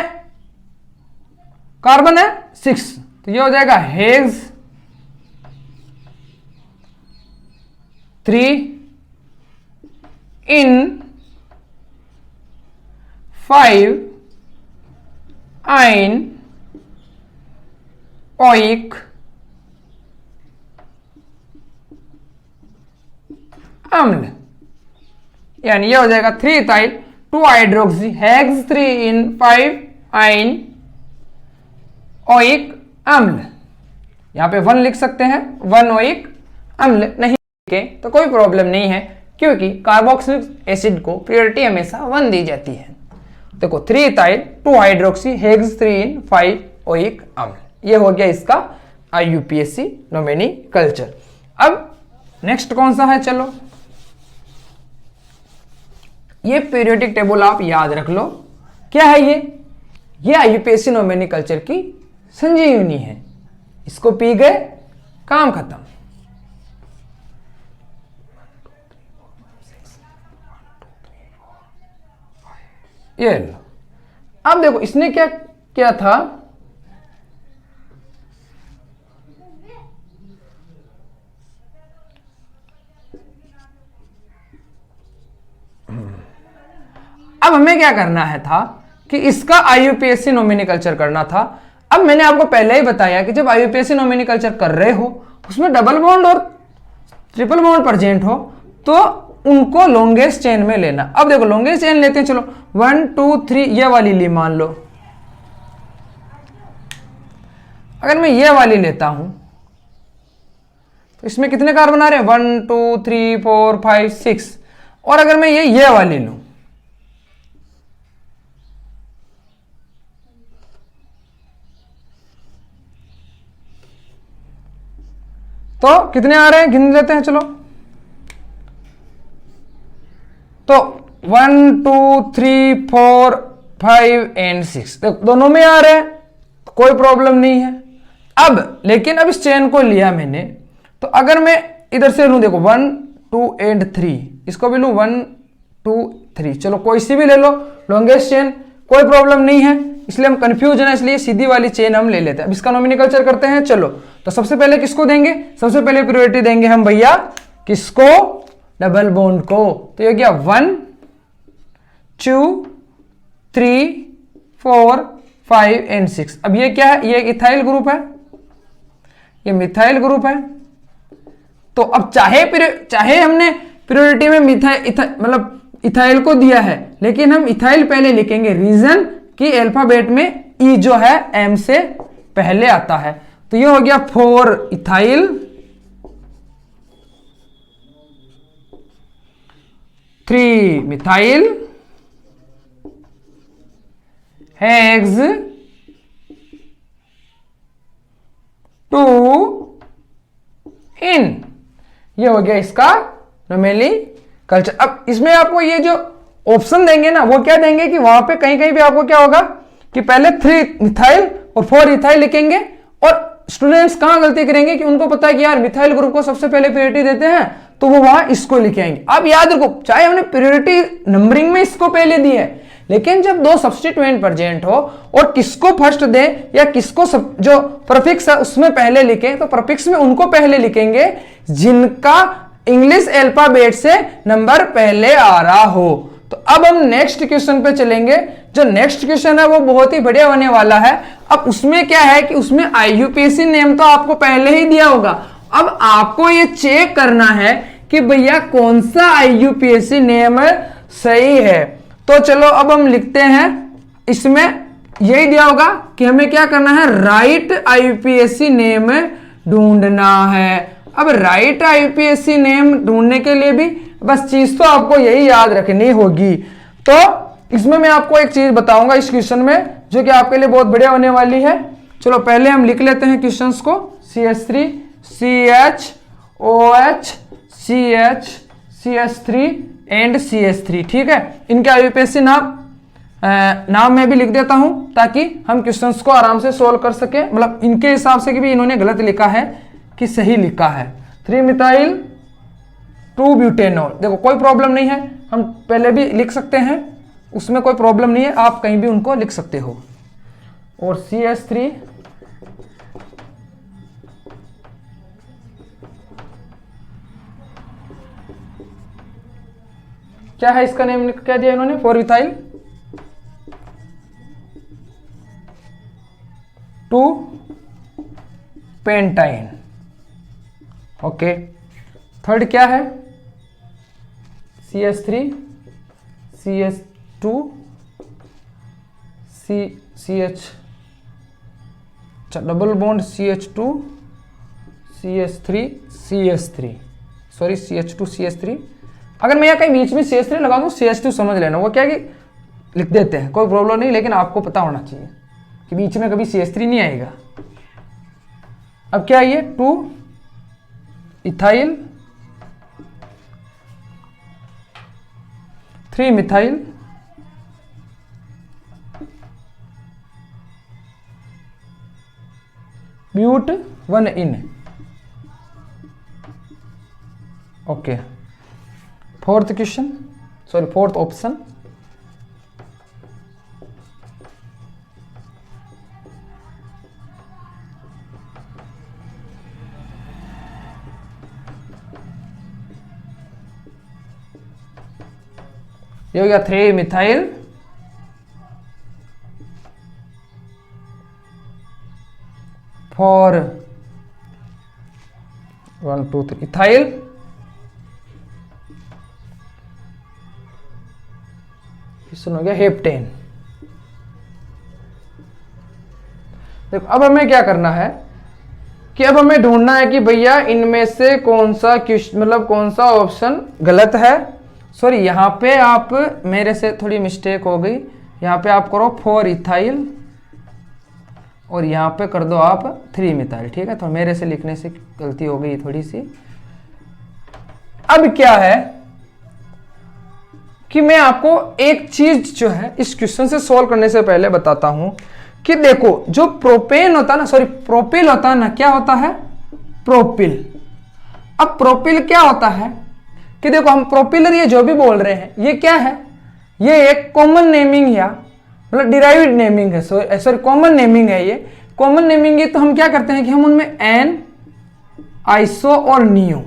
कार्बन है, 6, तो ये हो जाएगा हेक्स 3 इन 5 आइन ओइक अम्ल, यानी ये हो जाएगा 3 इथाइल 2 हाइड्रोक्सी हेक्स 3 इन 5 आइन ओइक अम्ल। यहां पे 1 लिख सकते हैं, 1 ओइक अम्ल नहीं लिखे तो कोई प्रॉब्लम नहीं है, क्योंकि कार्बोक्सिलिक एसिड को प्रायोरिटी हमेशा 1 दी जाती है। देखो 3 इथाइल 2 हाइड्रोक्सी हेक्स 3 इन 5 ओइक अम्ल, ये हो गया इसका IUPAC नोमेनक्लेचर। अब नेक्स्ट कौन सा है, चलो ये पीरियोडिक टेबल आप याद रख लो। क्या है ये IUPAC नोमेनक्लेचर की संजीवनी है। इसको पी गए, काम खत्म। ये लो, अब देखो इसने क्या किया था, अब हमें क्या करना है था कि इसका IUPAC नोमेनक्लेचर करना था। अब मैंने आपको पहले ही बताया कि जब IUPAC नोमेनक्लेचर कर रहे हो उसमें डबल बॉन्ड और ट्रिपल बॉन्ड प्रेजेंट हो तो उनको लॉन्गेस्ट चेन में लेना। अब देखो लॉन्गेस्ट चेन लेते हैं, चलो 1 2 3 ये वाली ली मान लो। अगर मैं ये वाली लेता हूं तो इसमें कितने कार्बन आ रहे हैं, 1 2 3 4 5 6। और अगर मैं ये वाली लूं तो कितने आ रहे हैं, गिन लेते हैं चलो। तो 1 2 3 4 5 एंड 6 दोनों में आ रहे हैं, कोई प्रॉब्लम नहीं है। अब लेकिन अब इस चेन को लिया मैंने, तो अगर मैं इधर से लूं, देखो 1 2 एंड 3, इसको भी लूं 1 2 3, चलो कोई सी भी ले लो, लॉन्गेस्ट चेन, कोई प्रॉब्लम नहीं है। इसलिए हम कंफ्यूज है ना, इसलिए सीधी वाली चेन हम ले लेते हैं। अब इसका नोमेनक्लेचर करते हैं, चलो। तो सबसे पहले किसको देंगे, सबसे पहले प्रायोरिटी देंगे हम भैया किसको, डबल बॉन्ड को। तो ये गया 1 2 3 4 5 एंड 6। अब ये क्या है, ये एक इथाइल ग्रुप है, ये मिथाइल ग्रुप है। तो अब चाहे हमने प्रायोरिटी में मतलब इथाइल को दिया है, लेकिन हम इथाइल पहले लिखेंगे, रीजन कि अल्फाबेट में ई जो है एम से पहले आता है। तो ये हो गया 4 इथाइल 3 मिथाइल हेक्स 2 इन, ये हो गया इसका नोमेनक्लेचर। अब इसमें आपको ये जो ऑप्शन देंगे ना, वो क्या देंगे कि वहां पे कहीं कहीं पे आपको क्या होगा कि पहले 3 मिथाइल और 4 इथाइल लिखेंगे। और स्टूडेंट्स कहां गलती करेंगे कि उनको पता है कि यार मिथाइल ग्रुप को सबसे पहले प्रायोरिटी देते हैं, तो वो वहां इसको लिखे आएंगे। आप याद रखो, चाहे हमने प्रायोरिटी नंबरिंग में इसको पहले दी है, लेकिन जब 2 सब्स्टिट्यूएंट प्रेजेंट हो और किसको फर्स्ट दें या किसको जो प्रफिक्स है उसमें पहले लिखें, तो प्रफिक्स में उनको पहले लिखेंगे जिनका इंग्लिश अल्फाबेट से नंबर पहले आ रहा हो। तो अब हम नेक्स्ट क्वेश्चन पे चलेंगे। जो नेक्स्ट क्वेश्चन है वो बहुत ही बढ़िया होने वाला है। अब उसमें क्या है कि उसमें IUPAC नेम तो आपको पहले ही दिया होगा। अब आपको ये चेक करना है कि भैया कौन सा IUPAC नेम सही है। तो चलो अब हम लिखते हैं, इसमें यही दिया होगा कि हमें क्या करना है, राइट IUPAC नेम ढूंढना है। अब राइट IUPAC नेम ढूंढने के लिए भी बस चीज तो आपको यही याद रखनी होगी। तो इसमें मैं आपको एक चीज बताऊंगा इस क्वेश्चन में जो कि आपके लिए बहुत बढ़िया होने वाली है। चलो पहले हम लिख लेते हैं क्वेश्चंस को। CH3 CHOH CH CH3 and CH3, ठीक है। इनके IUPAC नाम मैं भी लिख देता हूं ताकि हम क्वेश्चंस को आराम से सोल्व कर सके, मतलब इनके हिसाब से कि भी इन्होंने गलत लिखा है कि सही लिखा है। 3-मिथाइल 2-ब्यूटेनॉल, देखो कोई प्रॉब्लम नहीं है, हम पहले भी लिख सकते हैं, उसमें कोई प्रॉब्लम नहीं है, आप कहीं भी उनको लिख सकते हो। और CH3 क्या है, इसका नेम क्या दिया इन्होंने, 4-मिथाइल 2-पेंटाइन। ओके, थर्ड क्या है, CH3 CH2 CH double bond CH2 CH3 CH3, sorry CH2 CH3। अगर मैं यहाँ कहीं बीच में CH3 लगा दूँ CH2 समझ लेना, वो क्या है कि लिख देते हैं, कोई प्रॉब्लम नहीं, लेकिन आपको पता होना चाहिए कि बीच में कभी CH3 नहीं आएगा। अब क्या है ये 2-इथाइल 3-मिथाइल ब्यूट 1-इन। Okay, fourth question, sorry fourth option, ये हो गया 3-मिथाइल 4-1-2-3 इथाइल हो गया हेप्टेन। देखो अब हमें क्या करना है कि अब हमें ढूंढना है कि भैया इनमें से कौन सा क्वेश्चन, मतलब कौन सा ऑप्शन गलत है। सॉरी, यहाँ पे आप, मेरे से थोड़ी मिस्टेक हो गई, यहाँ पे आप करो 4-इथाइल और यहाँ पे कर दो आप 3-मिथाइल, ठीक है। तो मेरे से लिखने से गलती हो गई थोड़ी सी। अब क्या है कि मैं आपको एक चीज जो है इस क्वेश्चन से सॉल्व करने से पहले बताता हूं कि देखो जो प्रोपेन होता है ना, सॉरी प्रोपिल होता है ना, क्या होता है, प्रोपिल। अब प्रोपिल क्या होता है कि देखो हम प्रोपिलर ये जो भी बोल रहे हैं ये क्या है, ये एक कॉमन नेमिंग या मतलब डिराइव्ड नेमिंग है, सॉरी कॉमन नेमिंग है। ये कॉमन नेमिंग है तो हम क्या करते हैं कि हम उनमें एन, आइसो और नियो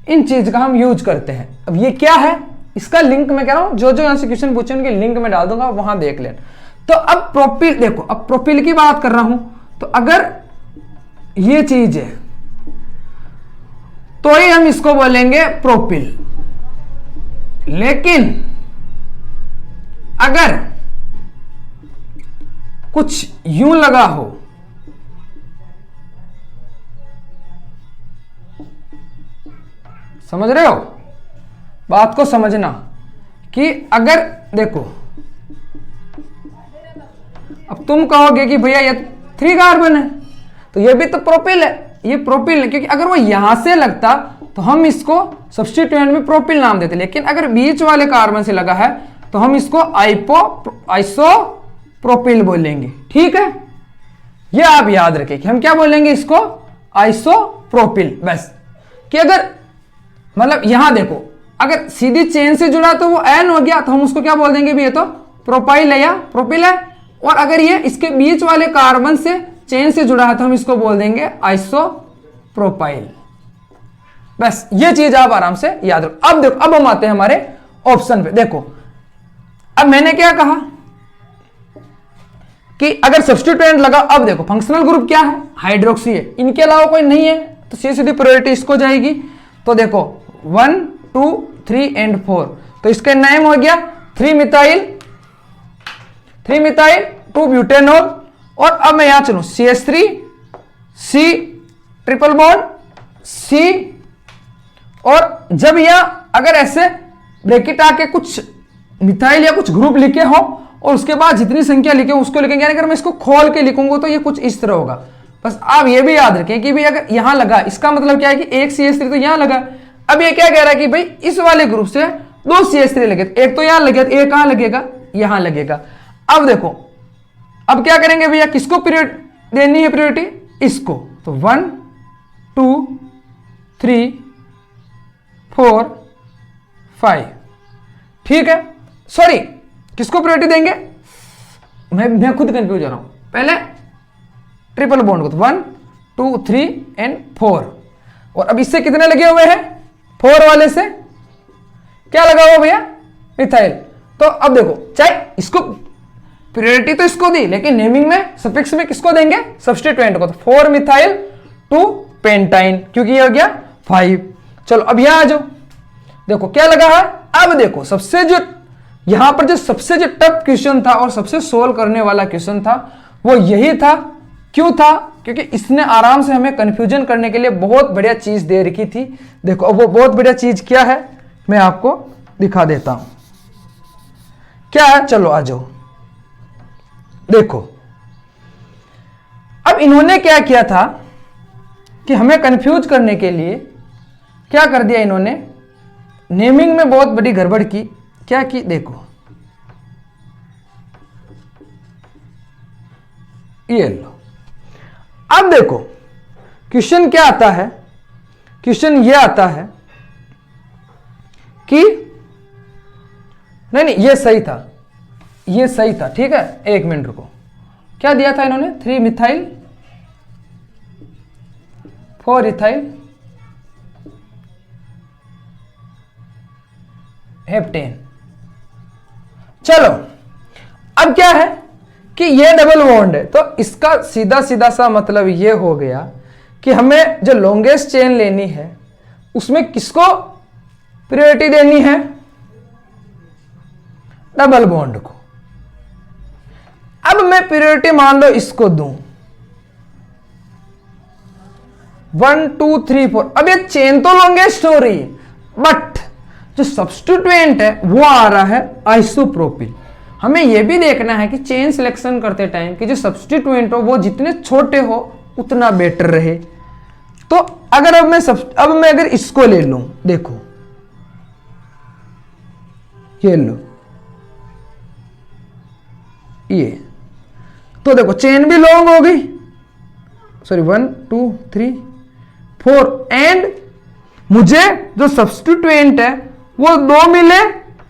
इन चीज का हम यूज करते हैं। अब ये क्या है, इसका लिंक मैं कह रहा हूं, जो जो यहां से क्वेश्चन पूछे उनके लिंक में डाल दूंगा, वहां देख लेना। तो अब प्रोपिल देखो, अब प्रोपिल की बात कर रहा हूं तो अगर ये चीज है तो ही हम इसको बोलेंगे प्रोपिल। लेकिन अगर कुछ यूं लगा हो, समझ रहे हो बात को, समझना कि अगर देखो अब तुम कहोगे कि भैया ये 3 कार्बन है तो ये भी तो प्रोपिल है, ये प्रोपिल है, क्योंकि अगर वो यहां से लगता तो हम इसको सब्स्टिट्यूएंट में प्रोपिल नाम देते, लेकिन अगर बीच वाले कार्बन से लगा है तो हम इसको आइसोप्रोपिल बोलेंगे, ठीक है। ये आप याद रखें कि हम क्या बोलेंगे इसको, आइसोप्रोपिल। बस कि अगर मतलब यहां देखो अगर सीधी चेन से जुड़ा तो वो एन हो गया, तो हम उसको क्या बोल देंगे भी ये तो प्रोपाइल है या प्रोपिल है। और अगर ये इसके बीच वाले कार्बन से चेन से जुड़ा है तो हम इसको बोल देंगे आइसोप्रोपाइल। बस ये चीज आप आराम से याद रखो। अब देखो, अब हम आते हैं हमारे ऑप्शन पे। देखो अब मैंने क्या कहा कि अगर सब्स्टिट्यूएंट लगा, अब देखो फंक्शनल ग्रुप क्या है, हाइड्रोक्सी है, इनके अलावा कोई नहीं है तो सीधी प्रायोरिटी इसको जाएगी। तो देखो 1, 2, 3 एंड 4, तो इसका नेम हो गया 3-मिथाइल 2-ब्यूटेनॉल। और अब मैं यहां चलूं CH3 C triple bond C, और जब यहां अगर ऐसे ब्रैकेट आके कुछ मिथाइल या कुछ ग्रुप लिखे हो और उसके बाद जितनी संख्या लिखे हो उसको लिखेंगे, यानी अगर मैं इसको खोल के लिखूंगा तो ये कुछ इस तरह होगा। बस आप ये भी याद रखें कि भाई अगर यहां लगा, इसका मतलब क्या है कि एक CH3 तो यहां लगा। अब ये क्या कह रहा है कि भाई इस वाले ग्रुप से 2 CH3 लगे, एक तो यहां लगेगा, एक कहां लगेगा, यहां लगेगा। अब देखो, अब क्या करेंगे भैया, किसको पीरियड देनी है प्रायोरिटी, इसको। तो 1 2 3 4 5, ठीक है। सॉरी, किसको प्रायोरिटी देंगे, मैं खुद कंफ्यूज हो रहा हूं। पहले ट्रिपल बॉन्ड को, तो 1 2 3 एंड 4, और अब इससे कितने लगे हुए हैं, 4 वाले से क्या लगा हुआ भैया, मिथाइल। तो अब देखो, चाहे इसको प्रायोरिटी तो इसको दी, लेकिन नेमिंग में सफिक्स में किसको देंगे, सब्स्टिट्यूएंट को। तो 4 मिथाइल 2 पेंटाइन, क्योंकि ये हो गया 5। चलो अब यहां आ जाओ, देखो क्या लगा है। अब देखो सबसे जो यहां पर जो सबसे जो टफ क्वेश्चन था और सबसे सोल्व करने वाला क्वेश्चन था वो यही था। क्यों था, क्योंकि इसने आराम से हमें कंफ्यूजन करने के लिए बहुत बढ़िया चीज दे रखी थी। देखो अब वो बहुत बढ़िया चीज क्या है, मैं आपको दिखा देता हूं क्या है। चलो आ जाओ, देखो अब इन्होंने क्या किया था कि हमें कंफ्यूज करने के लिए क्या कर दिया इन्होंने, नेमिंग में बहुत बड़ी गड़बड़ की। क्या की, देखो ये लो। अब देखो क्वेश्चन क्या आता है, क्वेश्चन ये आता है कि नहीं ये सही था, ये सही था, ठीक है। एक मिनट रुको, क्या दिया था इन्होंने, 3 मिथाइल 4 इथाइल हेप्टेन। चलो अब क्या है कि ये डबल बॉन्ड है, तो इसका सीधा सीधा सा मतलब ये हो गया कि हमें जो लॉन्गेस्ट चेन लेनी है उसमें किसको प्रायोरिटी देनी है, डबल बॉन्ड को। अब मैं प्रायोरिटी मान लो इसको दूं 1 2 3 4। अब ये चेन तो लॉन्गेस्ट हो रही है, बट जो सब्स्टिट्यूएंट है वो आ रहा है आइसोप्रोपिल। हमें यह भी देखना है कि चेन सिलेक्शन करते टाइम कि जो सब्स्टिट्यूएंट हो वो जितने छोटे हो उतना बेटर रहे। तो अगर अब मैं अगर इसको ले लूं, देखो ये लो, ये तो देखो चेन भी लॉन्ग हो गई, सॉरी 1 2 3 4, एंड मुझे जो सब्स्टिट्यूएंट है वो 2 मिले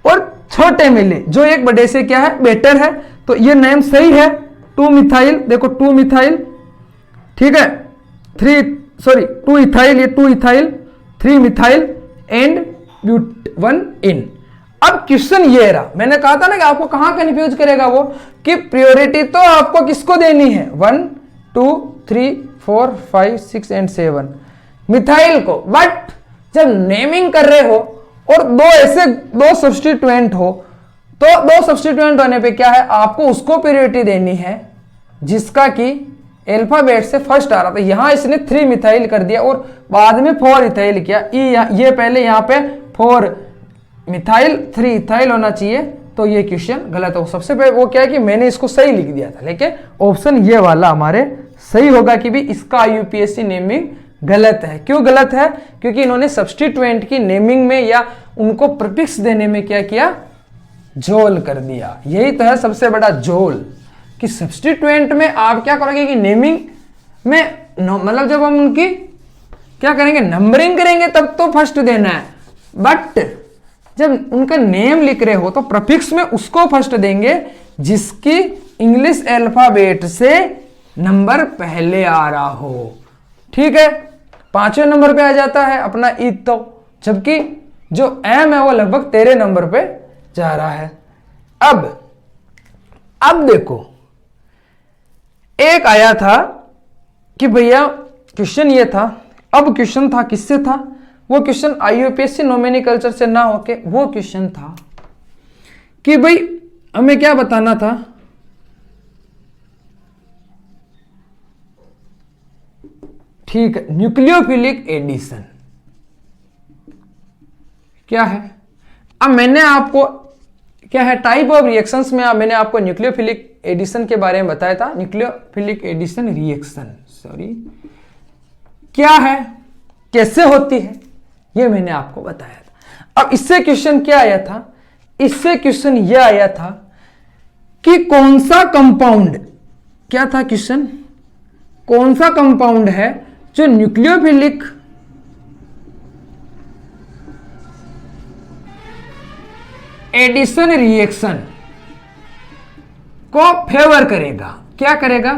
और छोटे मिले, जो एक बड़े से क्या है बेटर है। तो ये नेम सही है, 2 मिथाइल, देखो 2 मिथाइल, ठीक है, 2 इथाइल, ये 2 इथाइल 3 मिथाइल एंड ब्यूट1 इन। अब क्वेश्चन ये रहा, मैंने कहा था ना कि आपको कहां कंफ्यूज करेगा वो, कि प्रायोरिटी तो आपको किसको देनी है, 1 2 3 4 5 6 एंड 7 मिथाइल को। बट जब नेमिंग कर रहे हो और दो सब्स्टिट्यूएंट हो, तो 2 सब्स्टिट्यूएंट होने पे क्या है, आपको उसको प्रायोरिटी देनी है जिसका कि अल्फाबेट से फर्स्ट आ रहा था। यहां इसने 3 मिथाइल कर दिया और बाद में 4 इथाइल किया। ये पहले यहां पे 4 मिथाइल 3 इथाइल होना चाहिए, तो ये क्वेश्चन गलत हो। सबसे पहले वो क्या है कि मैंने इसको सही लिख दिया था, लेकिन ऑप्शन ये वाला हमारे सही होगा कि भी इसका यूपीएससी नेमिंग गलत है। क्यों गलत है, क्योंकि इन्होंने सब्स्टिट्यूएंट की नेमिंग में या उनको प्रीफिक्स देने में क्या किया, झोल कर दिया। यही तो है सबसे बड़ा झोल, कि सब्स्टिट्यूएंट में आप क्या करोगे कि नेमिंग में मतलब जब हम उनकी क्या करेंगे, नंबरिंग करेंगे तब तो फर्स्ट देना है, बट जब उनका नेम लिख रहे हो तो प्रीफिक्स में उसको फर्स्ट देंगे जिसकी इंग्लिश अल्फाबेट से नंबर पहले आ रहा हो। ठीक है, 5वें नंबर पे आ जाता है अपना ई, तो जबकि जो एम है वो लगभग 13 नंबर पे जा रहा है। अब देखो, एक आया था कि भैया क्वेश्चन ये था, अब क्वेश्चन था किससे था, वो क्वेश्चन आईयूपीएससी नोमेनक्लेचर से ना होके वो क्वेश्चन था कि भाई हमें क्या बताना था, ठीक है, न्यूक्लियोफिलिक एडिशन। क्या है। अब मैंने आपको क्या है टाइप ऑफ रिएक्शंस में मैंने आपको न्यूक्लियोफिलिक एडिशन के बारे में बताया था। न्यूक्लियोफिलिक एडिशन रिएक्शन क्या है, कैसे होती है, ये मैंने आपको बताया था। अब इससे क्वेश्चन क्या आया था, इससे क्वेश्चन यह आया था कि कौन सा कंपाउंड, क्या था क्वेश्चन, कौन सा कंपाउंड है जो न्यूक्लियोफिलिक एडिशन रिएक्शन को फेवर करेगा, क्या करेगा,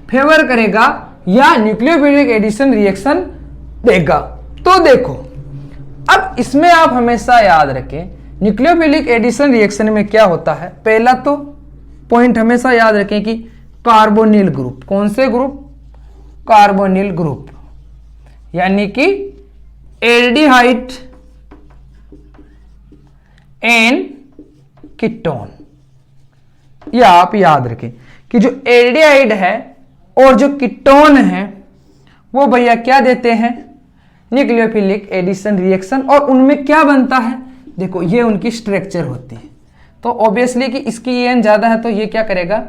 फेवर करेगा या न्यूक्लियोफिलिक एडिशन रिएक्शन देगा। तो देखो अब इसमें आप हमेशा याद रखें न्यूक्लियोफिलिक एडिशन रिएक्शन में क्या होता है। पहला तो पॉइंट हमेशा याद रखें कि कार्बोनिल ग्रुप, कौन से ग्रुप, कार्बोनिल ग्रुप, यानी कि एल्डिहाइड एंड कीटोन। या आप याद रखें कि जो एल्डिहाइड है और जो कीटोन है वो भैया क्या देते हैं, न्यूक्लियोफिलिक एडिशन रिएक्शन। और उनमें क्या बनता है, देखो ये उनकी स्ट्रक्चर होती है। तो ऑब्वियसली कि इसकी एन ज्यादा है तो ये क्या करेगा,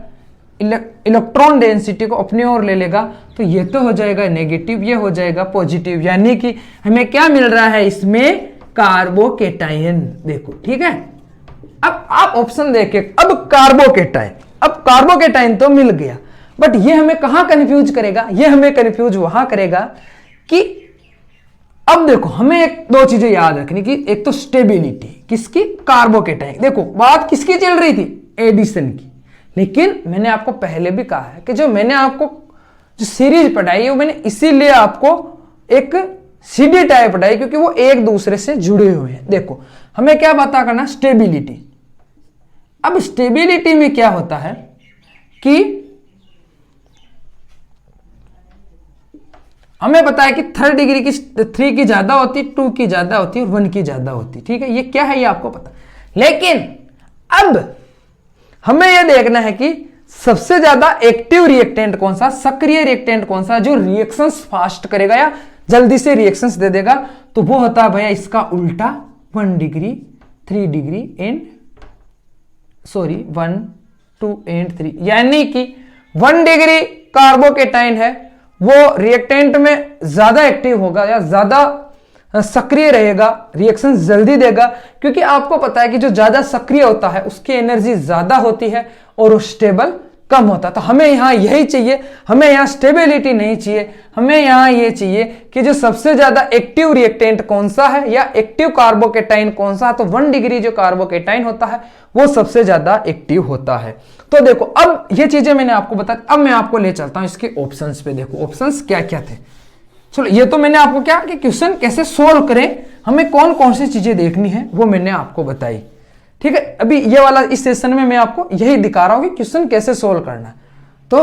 इलेक्ट्रॉन डेंसिटी को अपनी ओर ले लेगा। तो ये तो हो जाएगा नेगेटिव, ये हो जाएगा पॉजिटिव, यानी कि हमें क्या मिल रहा है इसमें, कार्बोकेटायन। देखो ठीक है, अब आप ऑप्शन देखें, अब कार्बोकेटायन तो मिल गया, बट ये हमें कहां कंफ्यूज करेगा, ये हमें कंफ्यूज वहां करेगा कि अब देखो हमें एक दो चीजें याद रखनी कि एक तो स्टेबिलिटी किसकी, कार्बोकेटायन। देखो बात किसकी चल रही थी, एडिशन की। लेकिन मैंने आपको पहले भी कहा है कि जो मैंने आपको जो सीरीज पढ़ाई है वो मैंने इसीलिए आपको एक सीडी टाइप पढ़ाई क्योंकि वो एक दूसरे से जुड़े हुए हैं। देखो हमें क्या पता करना, स्टेबिलिटी। अब स्टेबिलिटी में क्या होता है कि हमें पता है कि 3 डिग्री की 3 की ज्यादा होती, 2 की ज्यादा होती और 1 की ज्यादा होती। ठीक है, ये क्या है ये आपको पता। लेकिन अब हमें यह देखना है कि सबसे ज्यादा एक्टिव रिएक्टेंट कौन सा, सक्रिय रिएक्टेंट कौन सा जो रिएक्शंस फास्ट करेगा या जल्दी से रिएक्शंस दे देगा। तो वो होता है भैया इसका उल्टा, 1 डिग्री 3 डिग्री एंड 1 2 एंड 3, यानी कि 1 डिग्री कार्बोकेटाइन है वो रिएक्टेंट में ज्यादा एक्टिव होगा या ज्यादा सक्रिय रहेगा, रिएक्शन जल्दी देगा। क्योंकि आपको पता है कि जो ज्यादा सक्रिय होता है उसकी एनर्जी ज्यादा होती है और वो स्टेबल कम होता है। तो हमें यहां यही चाहिए, हमें यहां स्टेबिलिटी नहीं चाहिए, हमें यहां ये चाहिए कि जो सबसे ज्यादा एक्टिव रिएक्टेंट कौन सा है या एक्टिव कार्बोकेटाइन कौन सा। तो 1 डिग्री जो कार्बोकेटाइन होता है वो सबसे ज्यादा एक्टिव होता है। तो देखो अब ये चीजें मैंने आपको बताया, अब मैं आपको ले चलता हूं इसके ऑप्शंस पे। देखो ऑप्शंस क्या क्या थे। चलो ये तो मैंने आपको क्या कि क्वेश्चन कैसे सोल्व करें, हमें कौन कौन सी चीजें देखनी है वो मैंने आपको बताई। ठीक है, अभी ये वाला इस सेशन में मैं आपको यही दिखा रहा हूं कि क्वेश्चन कैसे सोल्व करना है। तो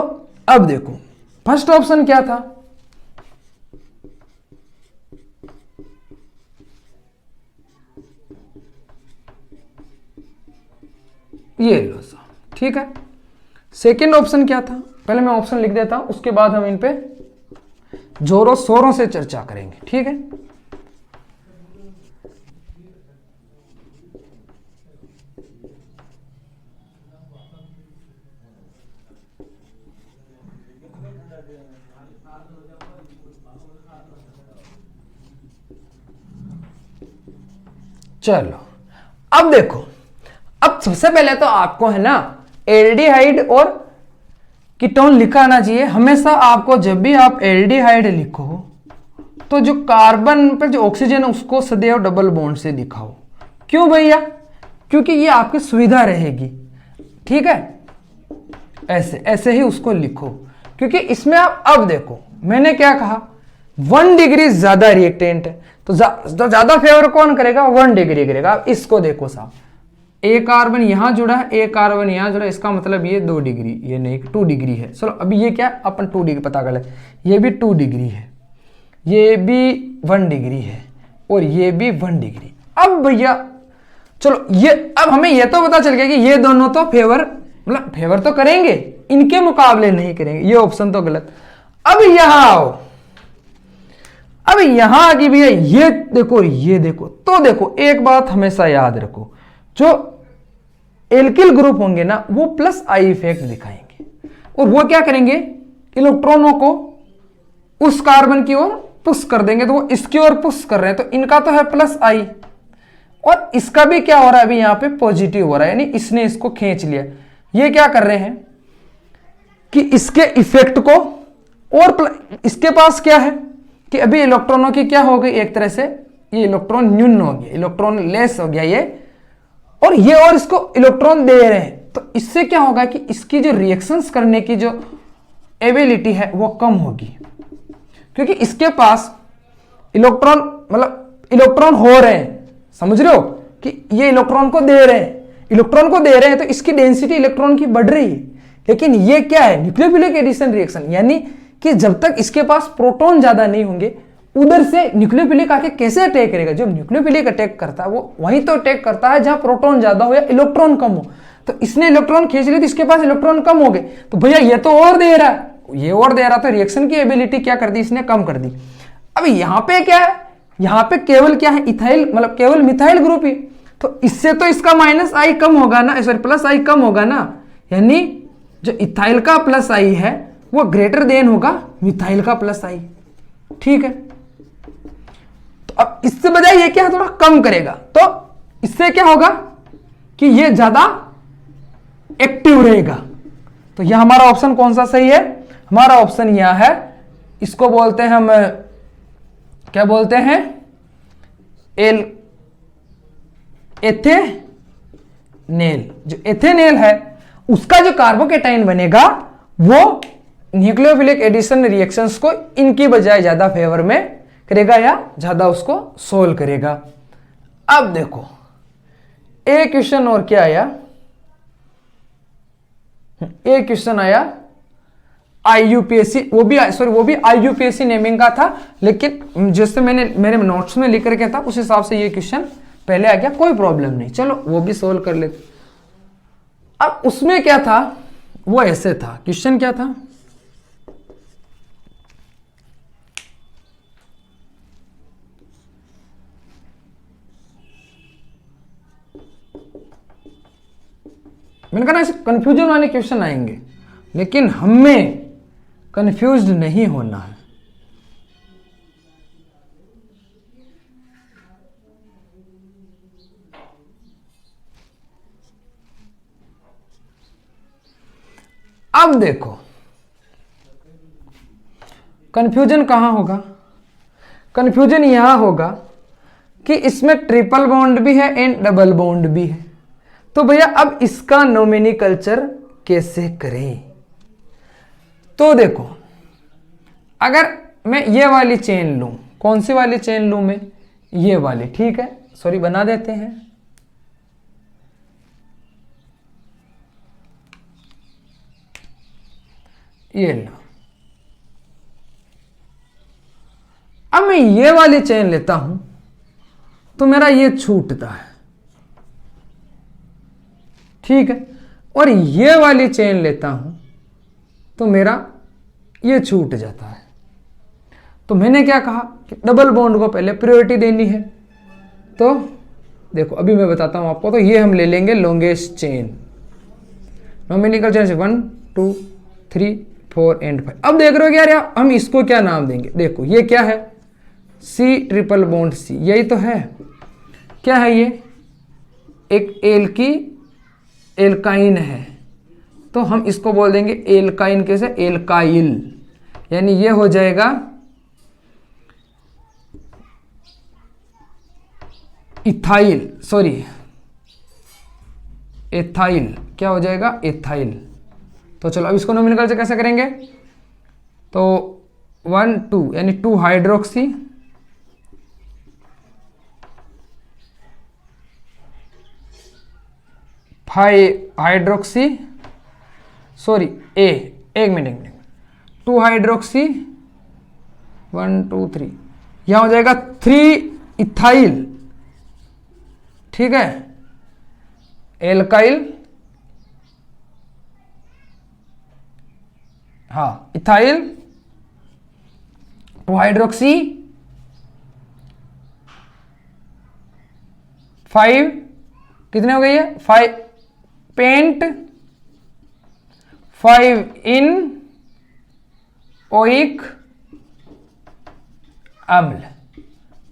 अब देखो फर्स्ट ऑप्शन क्या था, ये लो सा। ठीक है, सेकंड ऑप्शन क्या था, पहले मैं ऑप्शन लिख देता हूं उसके बाद हम इन पे जोरों शोरों से चर्चा करेंगे। ठीक है, चलो अब देखो, अब सबसे पहले तो आपको है ना एल्डिहाइड और कीटोन लिखा आना चाहिए। हमेशा आपको जब भी आप एल्डिहाइड लिखो तो जो कार्बन पर जो ऑक्सीजन है उसको सदैव डबल बॉन्ड से दिखाओ। क्यों भैया, क्योंकि ये आपकी सुविधा रहेगी। ठीक है, ऐसे ऐसे ही उसको लिखो क्योंकि इसमें आप अब देखो मैंने क्या कहा, 1 डिग्री ज्यादा रिएक्टेंट है तो ज्यादा फेवर कौन करेगा, 1 डिग्री करेगा। अब इसको देखो साहब, ए कार्बन यहां जुड़ा है, ए कार्बन यहां जुड़ा है, इसका मतलब ये 2 डिग्री, ये नहीं 2 डिग्री है। चलो अभी ये क्या अपन 2 डिग्री पता कर ले, ये भी 2 डिग्री है, ये भी 1 डिग्री है और ये भी 1 डिग्री। अब भैया चलो ये अब हमें ये तो पता चल गया कि ये दोनों तो फेवर मतलब फेवर तो करेंगे, इनके मुकाबले नहीं करेंगे, ये ऑप्शन तो गलत। अब यहां आओ, अब यहां आगे भैया ये देखो, ये देखो, तो देखो एक बात हमेशा याद रखो, जो एल्किल ग्रुप होंगे ना वो प्लस आई इफेक्ट दिखाएंगे, और वो क्या करेंगे, इलेक्ट्रॉनों को उस कार्बन की ओर पुश कर देंगे, तो वो इसकी ओर पुश कर रहे हैं, तो इनका तो है प्लस आई, और इसका भी क्या हो रहा है अभी यहां पे पॉजिटिव हो रहा है, यानी इसने इसको खींच लिया। ये क्या कर रहे हैं कि इसके इफेक्ट को, और इसके पास क्या है कि अभी इलेक्ट्रॉनों की क्या हो गई, एक तरह से ये इलेक्ट्रॉन न्यून हो गया, इलेक्ट्रॉन लेस हो गया ये, और इसको इलेक्ट्रॉन दे रहे हैं, तो इससे क्या होगा कि इसकी जो रिएक्शंस करने की जो एबिलिटी है वो कम होगी, क्योंकि इसके पास इलेक्ट्रॉन, मतलब इलेक्ट्रॉन हो रहे हैं, समझ रहे हो कि ये इलेक्ट्रॉन को दे रहे हैं, इलेक्ट्रॉन को दे रहे हैं, तो इसकी डेंसिटी इलेक्ट्रॉन की बढ़ रही है। लेकिन ये क्या है, न्यूक्लियोफिलिक एडिशन रिएक्शन, यानी कि जब तक इसके पास प्रोटॉन ज्यादा नहीं होंगे, उधर से न्यूक्लियोफिलिक आके कैसे अटैक करेगा, जब न्यूक्लियोफिलिक अटैक करता है वो वहीं तो अटैक करता है जहां प्रोटॉन ज्यादा हो या इलेक्ट्रॉन कम हो। तो इसने इलेक्ट्रॉन खींच लिए तो इसके पास इलेक्ट्रॉन कम हो गए, तो भैया ये तो और दे रहा है, ये और दे रहा, तो रिएक्शन की एबिलिटी क्या कर दी इसने, कम कर दी। अब यहां पे क्या है, यहां पे केवल क्या है, इथाइल, मतलब केवल मिथाइल ग्रुप ही, तो इससे तो इसका माइनस आई कम होगा ना, सॉरी प्लस आई कम होगा ना, यानी जो इथाइल का प्लस आई है वो ग्रेटर देन होगा मिथाइल का प्लस आई, ठीक है। तो अब इससे बजाय ये क्या है, थोड़ा कम करेगा, तो इससे क्या होगा कि ये ज्यादा एक्टिव रहेगा। तो यह हमारा ऑप्शन कौन सा सही है, हमारा ऑप्शन यह है, इसको बोलते हैं हम, क्या बोलते हैं, एथेनेल। जो एथेनेल है उसका जो कार्बोकेटाइन बनेगा वो न्यूक्लियोफिलिक एडिशन रिएक्शंस को इनकी बजाय ज्यादा फेवर में करेगा या ज्यादा उसको सोल्व करेगा। अब देखो एक क्वेश्चन और क्या आया, एक क्वेश्चन आया आईयूपीएससी, वो भी आईयूपीएससी नेमिंग का था, लेकिन जैसे मैंने मेरे नोट्स में लिख करके था उस हिसाब से ये क्वेश्चन पहले आ गया, कोई प्रॉब्लम नहीं, चलो वो भी सोल्व कर लेते। अब उसमें क्या था, वो ऐसे था, क्वेश्चन क्या था, मैंने कहा ना ऐसे कंफ्यूजन वाले क्वेश्चन आएंगे, लेकिन हमें कंफ्यूज्ड नहीं होना है। अब देखो कंफ्यूजन कहां होगा, कंफ्यूजन यहां होगा कि इसमें ट्रिपल बॉन्ड भी है एंड डबल बॉन्ड भी है, तो भैया अब इसका नोमेनक्लेचर कैसे करें। तो देखो अगर मैं ये वाली चेन लूं, कौन सी वाली चेन लूं मैं, ये वाली, ठीक है, सॉरी बना देते हैं, ये लो। अब मैं ये वाली चेन लेता हूं तो मेरा ये छूटता है, ठीक है, और ये वाली चेन लेता हूं तो मेरा ये छूट जाता है। तो मैंने क्या कहा कि डबल बॉन्ड को पहले प्रायोरिटी देनी है, तो देखो अभी मैं बताता हूं आपको, तो ये हम ले लेंगे लॉन्गेस्ट चेन, नोमेनिकल चेन से 1 2 3 4 एंड 5। अब देख रहे हो यार हम इसको क्या नाम देंगे, देखो ये क्या है, सी ट्रिपल बॉन्ड सी, यही तो है, क्या है ये, एक एल्काइन है, तो हम इसको बोल देंगे एल्काइन, कैसे, एल्काइल, यानी ये हो जाएगा इथाइल, सॉरी एथाइल, क्या हो जाएगा, एथाइल। तो चलो अब इसको नोमेनक्लेचर से कैसे करेंगे, तो 1 2 यानी 2 हाइड्रोक्सी, हाइड्रोक्सी, सॉरी एक मिनट 2 हाइड्रोक्सी 1 2 3, यहां हो जाएगा 3 इथाइल, ठीक है, एल्काइल, हाँ इथाइल 2 हाइड्रोक्सी 5 कितने हो गई है 5 पेंट 5 इन ओइक अम्ल,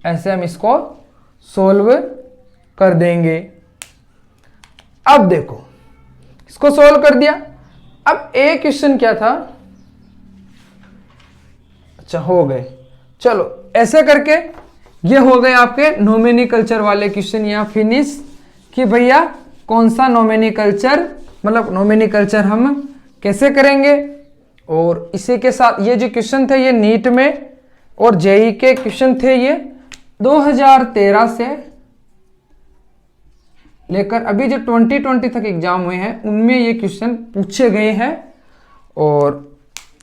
ऐसे हम इसको सोल्व कर देंगे। अब देखो इसको सोल्व कर दिया। अब एक क्वेश्चन क्या था, अच्छा हो गए, चलो ऐसे करके ये हो गए आपके नोमेनिकल्चर वाले क्वेश्चन यहाँ फिनिश कि भैया कौन सा नोमेनिकल्चर, मतलब नोमेनिकल्चर हम कैसे करेंगे। और इसी के साथ ये जो क्वेश्चन थे ये नीट में और जेई के क्वेश्चन थे, ये 2013 से लेकर अभी जो 2020 तक एग्जाम हुए हैं उनमें ये क्वेश्चन पूछे गए हैं। और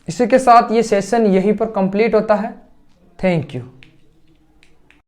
इसी के साथ ये सेशन यहीं पर कंप्लीट होता है। Thank you.